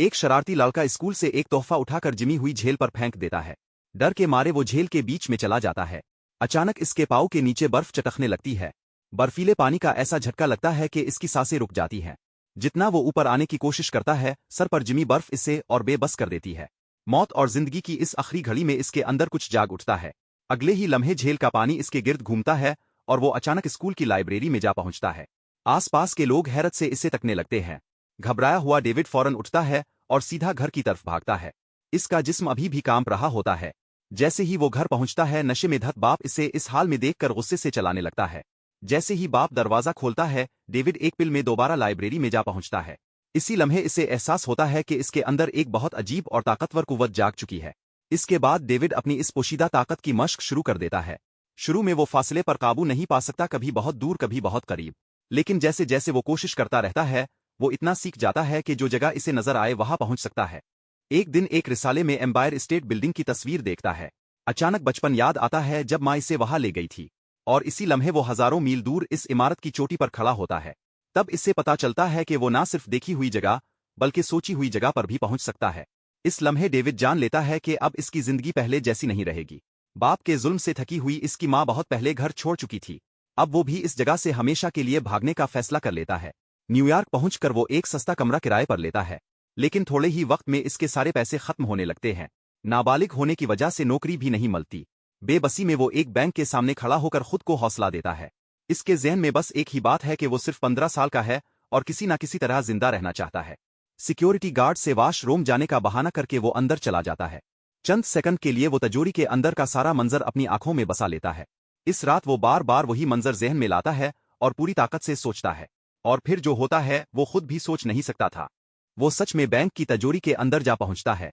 ایک शरारती लड़का स्कूल से एक तोहफा उठाकर जिमी हुई झील पर फेंक देता है। डर के मारे वो झील के बीच में चला जाता है। अचानक इसके पाँव के नीचे बर्फ चटकने लगती है। बर्फीले पानी का ऐसा झटका लगता है कि इसकी सांसें रुक जाती हैं। जितना वो ऊपर आने की कोशिश करता है, सर पर जिमी बर्फ इससे और बेबस कर देती है। मौत और जिंदगी की इस आखिरी घड़ी में इसके अंदर कुछ जाग उठता है। अगले ही लम्हे झील का पानी इसके गिर्द घूमता है और वो अचानक स्कूल की लाइब्रेरी में जा पहुंचता है। आसपास के लोग हैरत से इसे तकने लगते हैं। घबराया हुआ डेविड फौरन उठता है और सीधा घर की तरफ भागता है। इसका जिस्म अभी भी कांप रहा होता है। जैसे ही वो घर पहुंचता है, नशे में धत बाप इसे इस हाल में देखकर गुस्से से चलाने लगता है। जैसे ही बाप दरवाजा खोलता है, डेविड एक पिल में दोबारा लाइब्रेरी में जा पहुंचता है। इसी लम्हे इसे एहसास होता है कि इसके अंदर एक बहुत अजीब और ताकतवर कुव्वत जाग चुकी है। इसके बाद डेविड अपनी इस पोशीदा ताकत की मशक शुरू कर देता है। शुरू में वो फासले पर काबू नहीं पा सकता, कभी बहुत दूर कभी बहुत करीब। लेकिन जैसे जैसे वो कोशिश करता रहता है, वो इतना सीख जाता है कि जो जगह इसे नजर आए वहां पहुंच सकता है। एक दिन एक रिसाले में एम्पायर स्टेट बिल्डिंग की तस्वीर देखता है। अचानक बचपन याद आता है जब माँ इसे वहां ले गई थी, और इसी लम्हे वो हजारों मील दूर इस इमारत की चोटी पर खड़ा होता है। तब इससे पता चलता है कि वो ना सिर्फ देखी हुई जगह बल्कि सोची हुई जगह पर भी पहुंच सकता है। इस लम्हे डेविड जान लेता है कि अब इसकी जिंदगी पहले जैसी नहीं रहेगी। बाप के जुल्म से थकी हुई इसकी माँ बहुत पहले घर छोड़ चुकी थी। अब वो भी इस जगह से हमेशा के लिए भागने का फैसला कर लेता है। न्यूयॉर्क पहुंचकर वो एक सस्ता कमरा किराए पर लेता है, लेकिन थोड़े ही वक्त में इसके सारे पैसे खत्म होने लगते हैं। नाबालिग होने की वजह से नौकरी भी नहीं मिलती। बेबसी में वो एक बैंक के सामने खड़ा होकर खुद को हौसला देता है। इसके ज़हन में बस एक ही बात है कि वो सिर्फ 15 साल का है और किसी न किसी तरह जिंदा रहना चाहता है। सिक्योरिटी गार्ड से वॉशरूम जाने का बहाना करके वो अंदर चला जाता है। चंद सेकंड के लिए वो तिजोरी के अंदर का सारा मंजर अपनी आंखों में बसा लेता है। इस रात वो बार बार वही मंजर ज़हन में लाता है और पूरी ताकत से सोचता है, और फिर जो होता है वो खुद भी सोच नहीं सकता था। वो सच में बैंक की तिजोरी के अंदर जा पहुंचता है।